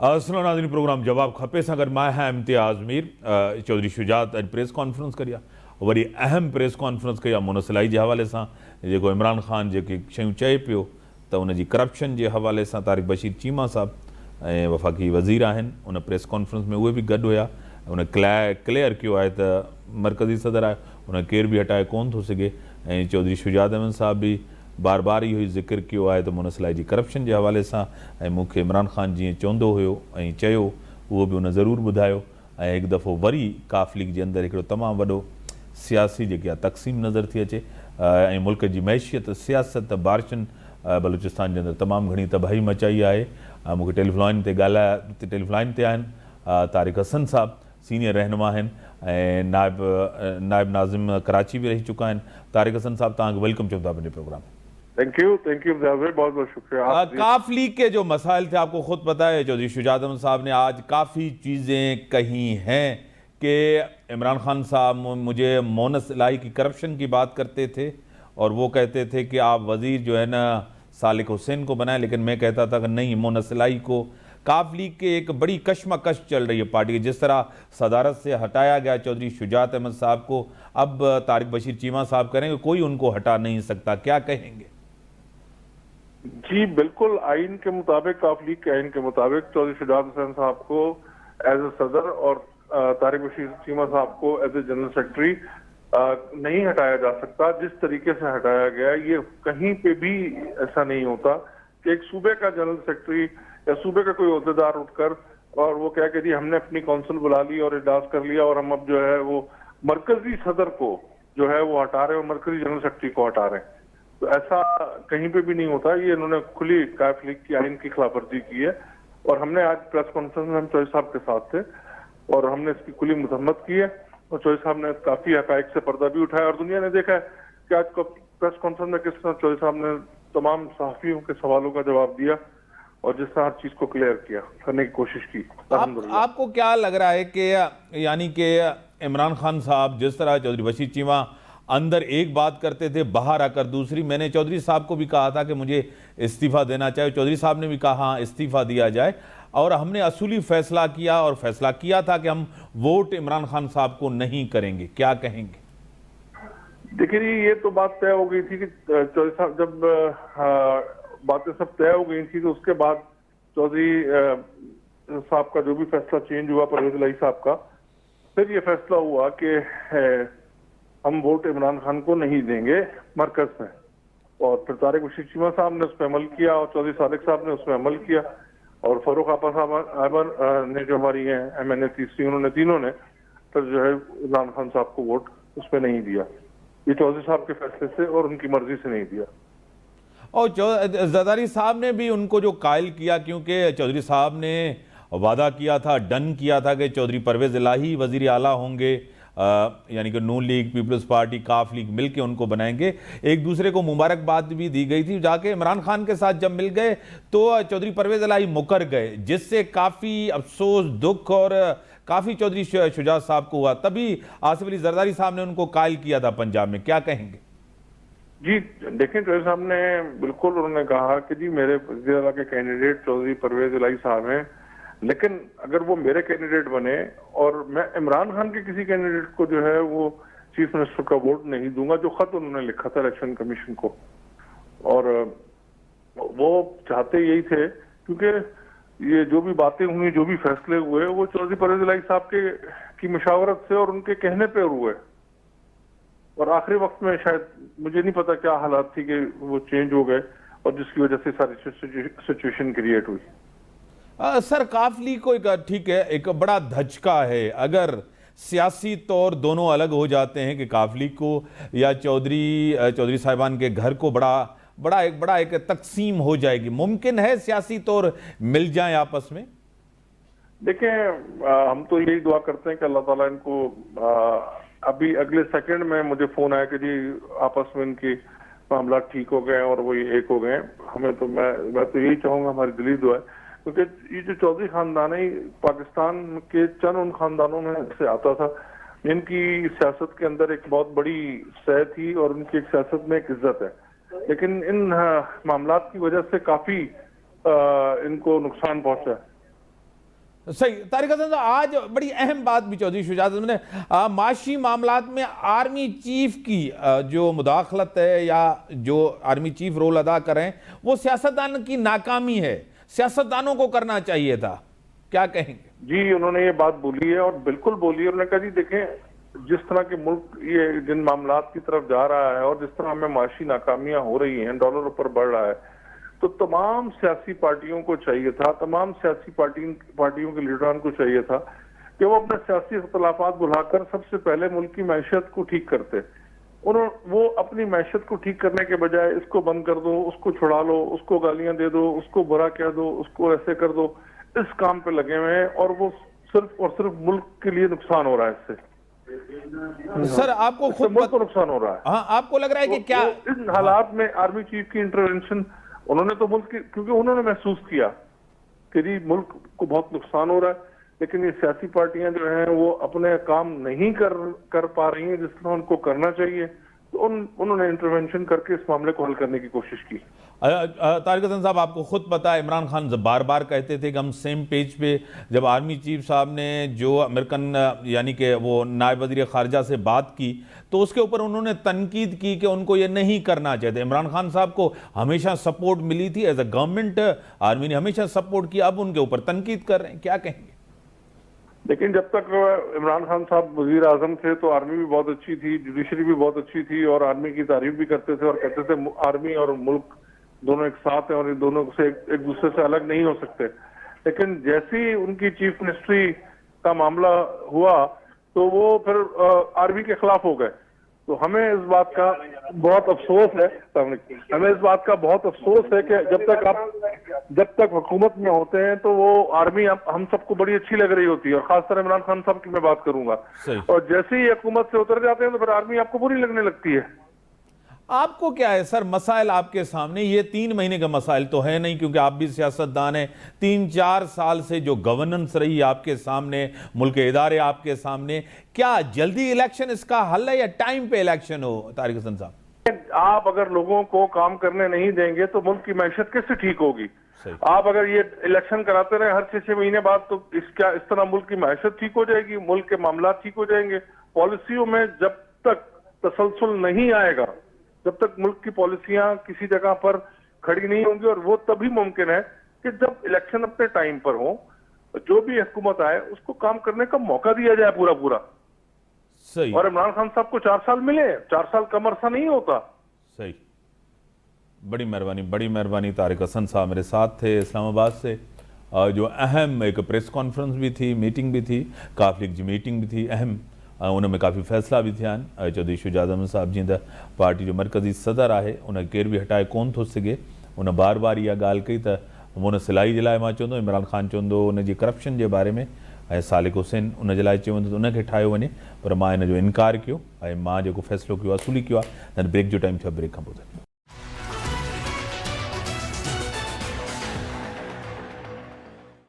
असलो नाज़रीन प्रोग्राम जवाब खपे सां गॾु मां आहियां इम्तियाज़ मीर। चौधरी शुजात अॼु प्रेस कॉन्फ्रेंस करी आहे, वरी अहम प्रेस कॉन्फ्रेंस कई आहे मुनसिलाई जे हवाले सां। जेको इमरान ख़ान जेके शयूं चए पियो त उनजी करप्शन जे हवाले सां तारिक बशीर चीमा साहब ऐं वफ़ाक़ी वज़ीर आहिनि, उन प्रेस कॉन्फ्रेंस में उहे बि गॾु हुया। उन क्लियर कयो आहे त मरकज़ी सदर आहे, उन केर बि हटाए कोन थो सघे। ऐं चौधरी शुजात अहमद साहब बि बार बार इहो ई ज़िक्र कयो आहे त मुनसिलाई जी करप्शन जे हवाले सां ऐं मूंखे इमरान ख़ान जीअं चवंदो हुयो ऐं चयो उहो बि उन ज़रूरु ॿुधायो। ऐं हिकु दफ़ो वरी काफ लीग जे अंदरि हिकिड़ो तमामु वॾो सियासी जेकी आहे तक़सीम नज़र थी अचे ऐं मुल्क जी मैशियत सियासत बारिशनि बलूचिस्तान जे अंदरि तमामु घणी तबाही मचाई आहे। मूंखे टेलीफोन ते आहिनि तारिक हसन साहब, सीनियर रहनुमा आहिनि ऐं नायब नाज़िम कराची भी रही चुका आहिनि। तारिक हसन साहब तव्हांखे वेलकम चऊं था पंहिंजे प्रोग्राम। थैंक यू बहुत बहुत शुक्रिया। काफ लीग के जो मसाइल थे आपको खुद पता है, चौधरी शुजात अहमद साहब ने आज काफ़ी चीज़ें कही हैं कि इमरान खान साहब मुझे मोनस इलाही की करप्शन की बात करते थे और वो कहते थे कि आप वज़ीर जो है ना सालिक हुसैन को बनाएं, लेकिन मैं कहता था कि नहीं, मोनस इलाही को। काफ लीग के एक बड़ी कशमकश चल रही है पार्टी की, जिस तरह सदारत से हटाया गया चौधरी शुजात अहमद साहब को, अब तारिक बशीर चीमा साहब करेंगे, कोई उनको हटा नहीं सकता, क्या कहेंगे? जी बिल्कुल, आइन के मुताबिक, काफ लीग के आइन के मुताबिक चौधरी शुजात हुसैन साहब को एज ए सदर और तारिक बशीर चीमा साहब को एज ए जनरल सेक्रेटरी नहीं हटाया जा सकता। जिस तरीके से हटाया गया ये कहीं पे भी ऐसा नहीं होता कि एक सूबे का जनरल सेक्रेटरी या सूबे का कोई ओहदेदार उठकर और वो क्या कहती हमने अपनी काउंसिल बुला ली और इजलास कर लिया और हम अब जो है वो मरकजी सदर को जो है वो हटा रहे हैं और मरकजी जनरल सेक्रेटरी को हटा रहे हैं। तो ऐसा कहीं पे भी नहीं होता। ये इन्होंने खुली काफ लीग की आइन की खिलाफवर्जी की है और हमने आज प्रेस कॉन्फ्रेंस में हम चौधरी साहब के साथ थे और हमने इसकी खुली मजम्मत की है और चौधरी साहब ने काफी हकायक से पर्दा भी उठाया और दुनिया ने देखा है कि आज प्रेस कॉन्फ्रेंस में किस तरह चौधरी साहब ने तमाम सहाफियों के सवालों का जवाब दिया और जिस तरह हर चीज को क्लियर किया करने की कोशिश की। आपको क्या लग रहा है कि यानी कि इमरान खान साहब जिस तरह चौधरी बशीर चीमा अंदर एक बात करते थे, बाहर आकर दूसरी। मैंने चौधरी साहब को भी कहा था कि मुझे इस्तीफ़ा देना चाहिए, चौधरी साहब ने भी कहा हाँ इस्तीफ़ा दिया जाए, और हमने असूली फैसला किया और फैसला किया था कि हम वोट इमरान खान साहब को नहीं करेंगे। क्या कहेंगे? देखिए ये तो बात तय हो गई थी कि चौधरी साहब जब बातें सब तय हो गई थी तो उसके बाद चौधरी साहब का जो भी फैसला चेंज हुआ, परवेज इलाही साहब का, फिर ये फैसला हुआ कि हम वोट इमरान खान को नहीं देंगे मरकज में। और फिर तारिक बशीर चीमा साहब ने उस पर अमल किया और चौधरी सादिक साहब ने उस पर अमल किया और फरूख आपा साहब ने जो हमारी हैं MNA तीसरी, उन्होंने तीनों ने फिर जो है इमरान खान साहब को वोट उस पर नहीं दिया। ये चौधरी साहब के फैसले से और उनकी मर्जी से नहीं दिया। और जरदारी साहब ने भी उनको जो कायल किया, क्योंकि चौधरी साहब ने वादा किया था, डन किया था कि चौधरी परवेज इलाही वजीर आला होंगे, यानी कि नून लीग, पीपल्स पार्टी, काफ लीग मिलके उनको बनाएंगे। एक दूसरे को मुबारकबाद भी दी गई थी। जाके इमरान खान के साथ जब मिल गए तो चौधरी परवेज इलाही मुकर गए, जिससे काफ़ी अफसोस, दुख और काफ़ी चौधरी शुजात साहब को हुआ। तभी आसिफ अली जरदारी साहब ने उनको कायल किया था पंजाब में। क्या कहेंगे? जी देखें, चौधरी साहब ने बिल्कुल उन्होंने कहा कि जी मेरे वज़ीर आला के कैंडिडेट चौधरी परवेज इलाही साहब हैं, लेकिन अगर वो मेरे कैंडिडेट बने और मैं इमरान खान के किसी कैंडिडेट को जो है वो चीफ मिनिस्टर का वोट नहीं दूंगा, जो खत उन्होंने लिखा था इलेक्शन कमीशन को। और वो चाहते यही थे क्योंकि ये जो भी बातें हुई, जो भी फैसले हुए, वो चौधरी परवेज इलाही साहब की मशावरत से और उनके कहने पे हुए। और आखिरी वक्त में शायद मुझे नहीं पता क्या हालात थी कि वो चेंज हो गए और जिसकी वजह से सारी सिचुएशन क्रिएट हुई। सर काफ लीग को एक ठीक है, एक बड़ा धचका है अगर सियासी तौर दोनों अलग हो जाते हैं कि काफ लीग को या चौधरी साहिबान के घर को बड़ा एक तकसीम हो जाएगी। मुमकिन है सियासी तौर मिल जाए आपस में? देखें, हम तो यही दुआ करते हैं कि अल्लाह ताला इनको अभी अगले सेकंड में मुझे फोन आया कि जी आपस में इनकी मामला ठीक हो गए और वो एक हो गए। हमें तो मैं तो यही चाहूंगा, हमारी दिली दुआ है, क्योंकि ये जो चौधरी खानदान है पाकिस्तान के चंद उन खानदानों में से आता था जिनकी सियासत के अंदर एक बहुत बड़ी सह थी और उनकी एक सियासत में एक इज्जत है। लेकिन इन मामलात की वजह से काफी इनको नुकसान पहुंचा है सही। तारिक हसन साहब, आज बड़ी अहम बात भी चौधरी शुजात ने माशी मामलात में आर्मी चीफ की जो मुदाखलत है या जो आर्मी चीफ रोल अदा करें वो सियासतदान की नाकामी है, सियासतदानों को करना चाहिए था, क्या कहेंगे? जी, उन्होंने ये बात बोली है और बिल्कुल बोली है। उन्होंने कहा जी देखें, जिस तरह के मुल्क ये जिन मामलात की तरफ जा रहा है और जिस तरह हमें माशी नाकामियां हो रही हैं, डॉलर ऊपर बढ़ रहा है, तो तमाम सियासी पार्टियों को चाहिए था, तमाम सियासी पार्टियों के लीडरान को चाहिए था कि वो अपने सियासी इख्तलाफात बुलाकर सबसे पहले मुल्क की मैशत को ठीक करते। वो अपनी मैशत को ठीक करने के बजाय इसको बंद कर दो, उसको छुड़ा लो, उसको गालियां दे दो, उसको बुरा कह दो, उसको ऐसे कर दो, इस काम पे लगे हुए हैं और वो सिर्फ और सिर्फ मुल्क के लिए नुकसान हो रहा है इससे। सर आपको खुद मुल्क को नुकसान हो रहा है। हाँ, आपको लग रहा है कि क्या इन हालात में आर्मी चीफ की इंटरवेंशन, उन्होंने तो मुल्क की, क्योंकि उन्होंने महसूस किया कि जी मुल्क को बहुत नुकसान हो रहा है, लेकिन ये सियासी पार्टियां जो हैं वो अपने काम नहीं कर पा रही हैं जिस तरह उनको करना चाहिए, तो उन्होंने इंटरवेंशन करके इस मामले को हल करने की कोशिश की। तारिक हसन साहब, आपको खुद पता है इमरान खान बार बार कहते थे कि हम सेम पेज पे, जब आर्मी चीफ साहब ने जो अमेरिकन यानी कि वो नायब वज़ीर ख़ारजा से बात की तो उसके ऊपर उन्होंने तनकीद की कि उनको ये नहीं करना चाहिए। इमरान खान साहब को हमेशा सपोर्ट मिली थी एज अ गवर्नमेंट, आर्मी ने हमेशा सपोर्ट किया, अब उनके ऊपर तनकीद कर रहे हैं, क्या कहेंगे? लेकिन जब तक इमरान खान साहब वजीर आजम थे तो आर्मी भी बहुत अच्छी थी, जुडिशरी भी बहुत अच्छी थी और आर्मी की तारीफ भी करते थे और कहते थे आर्मी और मुल्क दोनों एक साथ हैं और इन दोनों से एक दूसरे से अलग नहीं हो सकते। लेकिन जैसे ही उनकी चीफ मिनिस्ट्री का मामला हुआ तो वो फिर आर्मी के खिलाफ हो गए। तो हमें इस बात का बहुत अफसोस है, हमें इस बात का बहुत अफसोस है कि जब तक हुकूमत में होते हैं तो वो आर्मी हम सबको बड़ी अच्छी लग रही होती है, और खासकर इमरान खान साहब की मैं बात करूंगा, और जैसे ही हुकूमत से उतर जाते हैं तो फिर आर्मी आपको बुरी लगने लगती है। आपको क्या है सर मसाइल आपके सामने? ये 3 महीने का मसाइल तो है नहीं, क्योंकि आप भी सियासतदान हैं। 3-4 साल से जो गवर्नेंस रही आपके सामने, मुल्क के इदारे आपके सामने, क्या जल्दी इलेक्शन इसका हल है या टाइम पे इलेक्शन हो? तारिक हसन साहब, आप अगर लोगों को काम करने नहीं देंगे तो मुल्क की मैशत कैसे ठीक होगी? आप अगर ये इलेक्शन कराते रहे हर 6-6 महीने बाद तो इस तरह मुल्क की मैशत ठीक हो जाएगी, मुल्क के मामला ठीक हो जाएंगे? पॉलिसियों में जब तक तसलसल नहीं आएगा, जब तक मुल्क की पॉलिसियां किसी जगह पर खड़ी नहीं होंगी, और वो तभी मुमकिन है कि जब इलेक्शन अपने टाइम पर हो, जो भी हुकूमत आए उसको काम करने का मौका दिया जाए पूरा। सही। और इमरान खान साहब को 4 साल मिले, 4 साल कम अरसा नहीं होता। सही, बड़ी मेहरबानी। तारिक हसन साहब मेरे साथ थे इस्लामाबाद से। जो अहम एक प्रेस कॉन्फ्रेंस भी थी, मीटिंग भी थी, काफ़ी मीटिंग भी थी अहम, उनमें काफ़ी फैसला भी थिया। चौधरी शुजात अहमद साहब जी पार्टी जो मरकज़ी सदर है उन केर भी हटाए कोन थो सघे। उन बार बार इहा ॻाल्हि कई त मुन सिलाई जे लाइ मां चवंदो, इमरान खान चवंदो उन जी करप्शन जे बारे में, ऐं सालिक हुसैन उन जे लाइ चवंदो त उनखे ठाहियो वञे, पर मां इन जो इनकार कयो ऐं मां जेको फ़ैसिलो कयो आहे असूली कयो आहे। ब्रेक जो टाइम थियो, ब्रेक खां पोइ